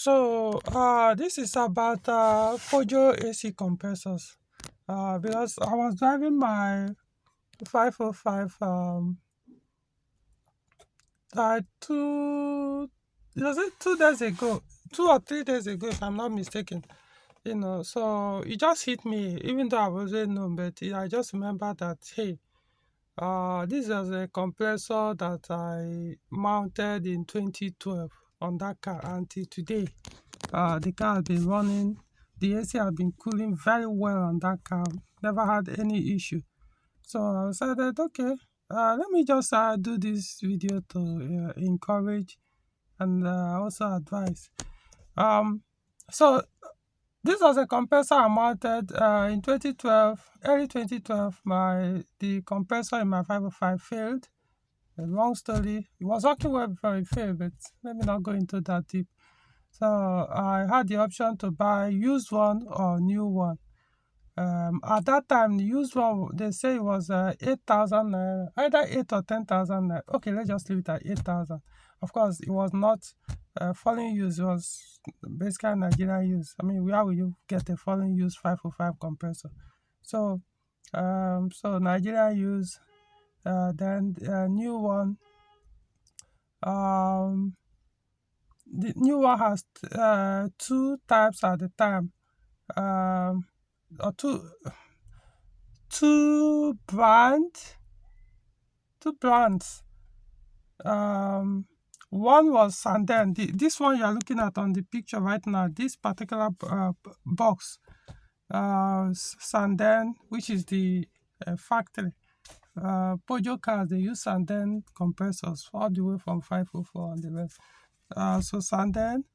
This is about Peugeot AC compressors. Because I was driving my 505 two, was it 2 days ago, 2 or 3 days ago, if I'm not mistaken. So it just hit me, even though I wasn't known, but I just remember that, hey, this was a compressor that I mounted in 2012 on that car until today. The car has been running, the AC has been cooling very well on that car, never had any issue. So I decided, okay, let me just do this video to encourage and also advise. Um, so this was a compressor I mounted in 2012, early 2012. The compressor in my 505 failed. A long story. It was working well before it failed, but let me not go into that deep. So I had the option to buy used one or new one. At that time, the used one, they say it was 8,000 naira, either 8 or 10,000 naira. Okay, let's just leave it at 8,000. Of course, it was not foreign use, it was basically Nigerian use. I mean, where will you get a foreign use 505 compressor? So, Nigerian use, then new one. The new one has two types at the time. Or two brands. One was Sanden. This one you are looking at on the picture right now, this particular box, Sanden, which is the factory. Peugeot cars, they use Sanden compressors all the way from 504 on the left. So Sanden.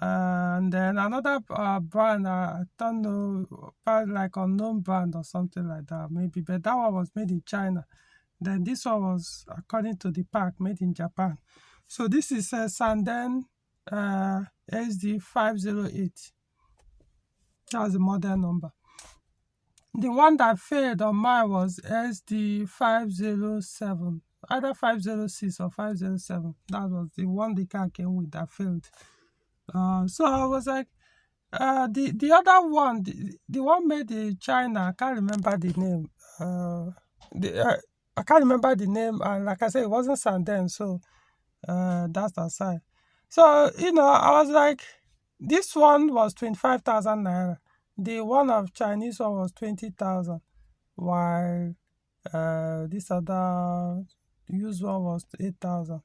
And then another brand, I don't know, probably like unknown brand or something like that, maybe, but that one was made in China. Then this one was, according to the pack, made in Japan. So this is a Sanden SD508. That's the model number. The one that failed on mine was SD507, either 506 or 507. That was the one the car came with that failed. So I was like, the other one, the one made in China, I can't remember the name. I can't remember the name, and like I said, it wasn't Sanden, so that's aside. So I was like, this one was 25,000 naira. The one of Chinese one was 20,000, while this other used one was 8,000.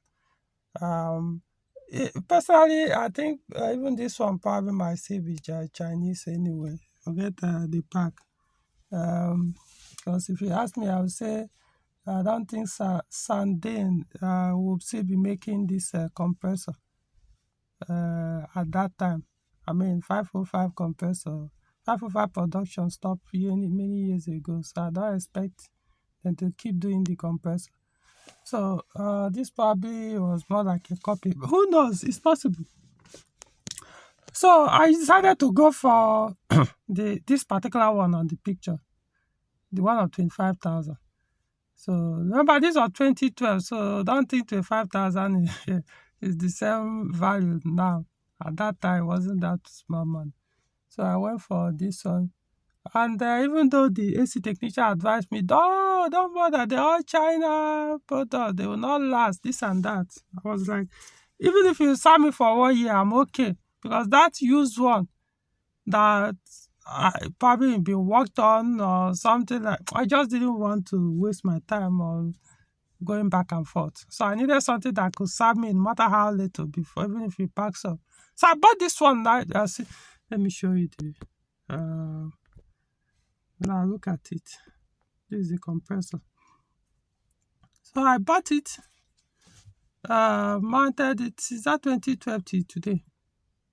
Personally, I think even this one probably might still be Chinese anyway. Forget the pack. Because if you ask me, I would say I don't think Sandane will still be making this compressor at that time. I mean, 505 compressor, 505 production stopped many years ago, so I don't expect them to keep doing the compressor. So this probably was more like a copy. Who knows? It's possible. So I decided to go for this particular one on the picture, the one of 25,000. So remember, this was 2012. So don't think 25,000 is the same value now. At that time, it wasn't that small money. So I went for this one. And even though the AC technician advised me, don't bother, they're all China products, they will not last, this and that. I was like, even if you sell me for 1 year, I'm okay. Because that used one that I probably been worked on or something, like I just didn't want to waste my time on going back and forth. So I needed something that could serve me no matter how little before, even if it packs up. So I bought this one now. Let me show you the now look at it. This is the compressor. So I bought it, mounted it. Is that 2012 till today?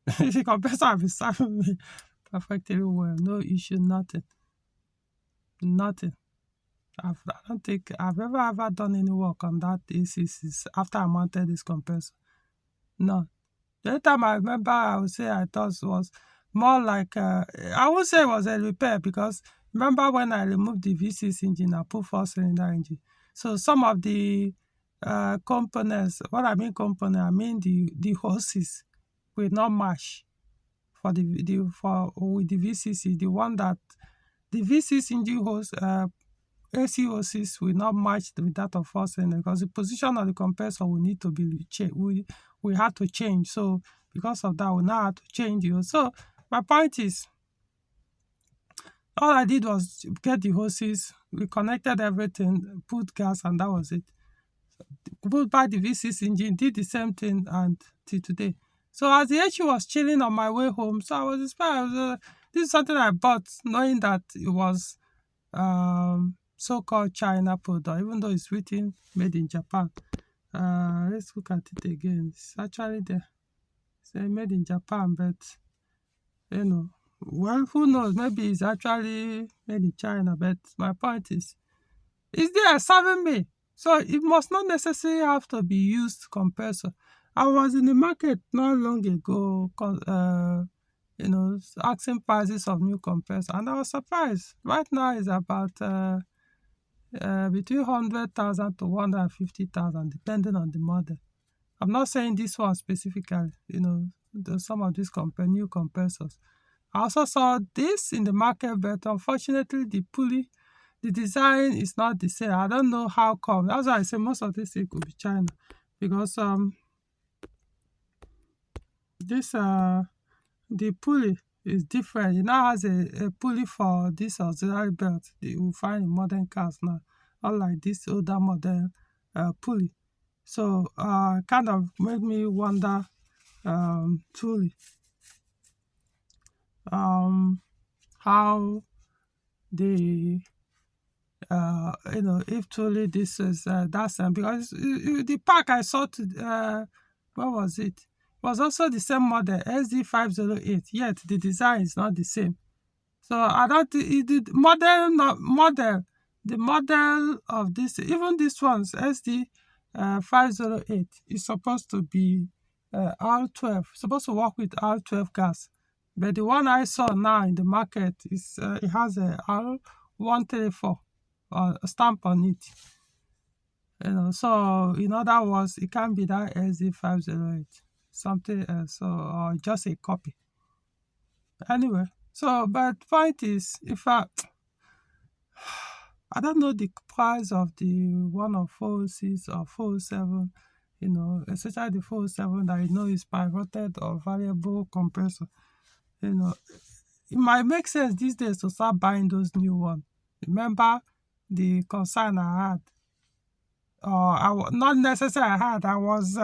The compressor has been serving me perfectly well. No issue, nothing. I don't think I've ever done any work on that AC after I mounted this compressor. No. The only time I remember, I would say I thought was more like, I would say it was a repair, because remember when I removed the V6 engine, I put 4-cylinder engine. So some of the components, what I mean component, I mean the hoses will not match. for the for with the VCC, the one that the VCC engine hose AC hoses will not match with that of four cylinder, because the position of the compressor will need to be changed. We had to change. So because of that, we now had to change the hose. So my point is, all I did was get the hoses, we connected everything, put gas, and that was it. Put back the V6 engine, did the same thing, and till today. So as the HU was chilling on my way home, so I was inspired. This is something I bought, knowing that it was so-called China product, even though it's written made in Japan. Let's look at it again. It's actually there. It's made in Japan, but well, who knows? Maybe it's actually made in China. But my point is there serving me. So it must not necessarily have to be used compressor. I was in the market not long ago, asking prices of new compressor, and I was surprised. Right now it's about between 100,000 to 150,000, depending on the model. I'm not saying this one specifically. Some of these new compressors. I also saw this in the market, but unfortunately the design is not the same. I don't know how come. That's why I say most of this thing could be China, because this the pulley is different. It now has a pulley for this auxiliary belt that you will find in modern cars now, unlike this older model pulley. So kind of made me wonder truly how the if truly this is that same, because the pack I saw what was it? Was also the same model, SD508, yet the design is not the same. So I don't the the model of this, even this one's SD 508 is supposed to be R12, supposed to work with R12 gas. But the one I saw now in the market is it has a R134 stamp on it. So in other words, it can't be that SD508, something else, or just a copy. Anyway, so but point is, if I don't know the price of the one of 406 or 407, especially the 407 that is pivoted or variable compressor. It might make sense these days to start buying those new ones. Remember the concern I had, or not necessarily I had, I was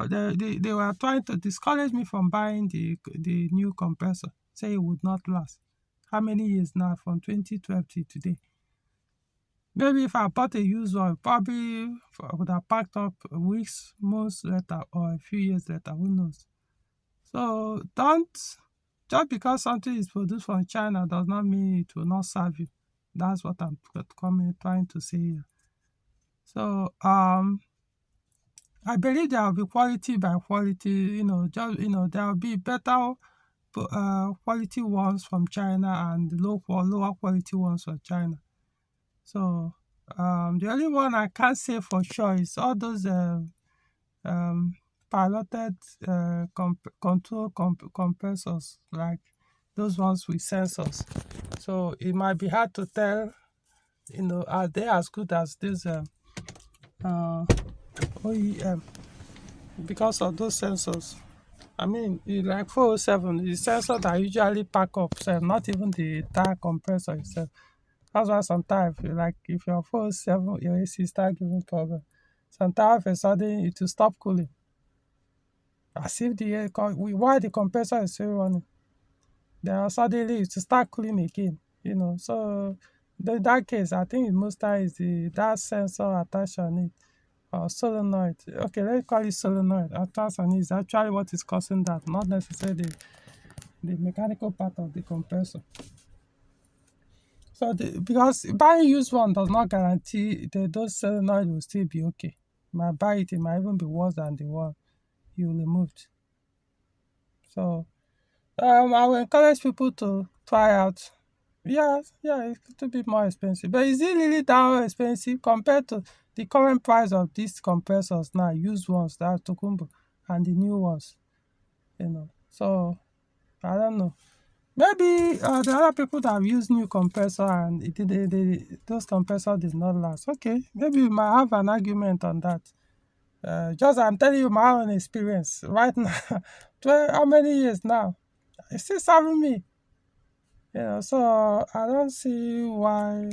they were trying to discourage me from buying the new compressor, say it would not last. How many years now? From 2012 to today. Maybe if I bought a used one, probably I would have packed up weeks, months later, or a few years later, who knows. So just because something is produced from China does not mean it will not serve you. That's what I'm trying to say here. So I believe there will be quality by quality. There will be better quality ones from China and lower quality ones from China. So the only one I can't say for sure is all those piloted control compressors, like those ones with sensors. So it might be hard to tell, are they as good as this OEM, because of those sensors. I mean, like 407, the sensor that usually pack up, not even the tire compressor itself. That's why sometimes, if your 407, your AC start giving problem, sometimes all of a sudden it will stop cooling. As if while the compressor is still running, then suddenly it will start cooling again. So in that case, I think in most times that sensor attached on it, or solenoid. Okay, let's call it solenoid. Attached on it is actually what is causing that, not necessarily the mechanical part of the compressor. So because buying used one does not guarantee that those solenoid will still be okay. You might buy it might even be worse than the one you removed. So I will encourage people to try out. Yeah, it's a little bit more expensive, but is it really that expensive compared to the current price of these compressors now, used ones, that Tokumbo, and the new ones? So I don't know. Maybe the other people that have used new compressor and those compressor did not last. Okay, maybe we might have an argument on that. Just I'm telling you my own experience right now. How many years now? It's still serving me. So I don't see why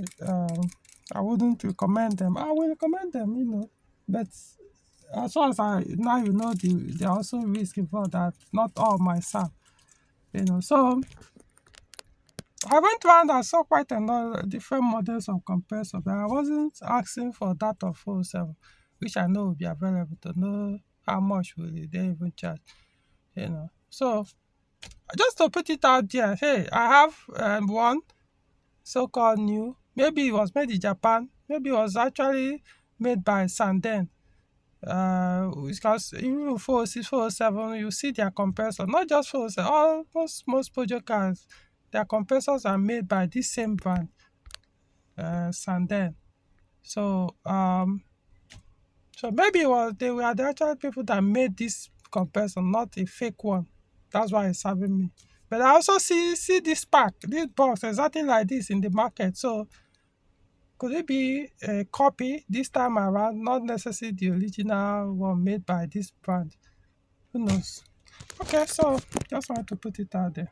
I wouldn't recommend them. I will recommend them, but as far as I now there are also risk involved that not all might serve. So I went around and saw quite a lot of different models of compressor, but I wasn't asking for that of 407, which I know will be available to know how much will they even charge. So just to put it out there, hey, I have one so-called new. Maybe it was made in Japan. Maybe it was actually made by Sanden. Because even 406, 407, you see their compressor, not just 407, most Peugeot cars, their compressors are made by this same brand, Sanden. So, maybe they were the actual people that made this compressor, not a fake one. That's why it's serving me. But I also see this pack, this box, exactly like this in the market. So, could it be a copy this time around, not necessarily the original one made by this brand? Who knows? Okay, so just wanted to put it out there.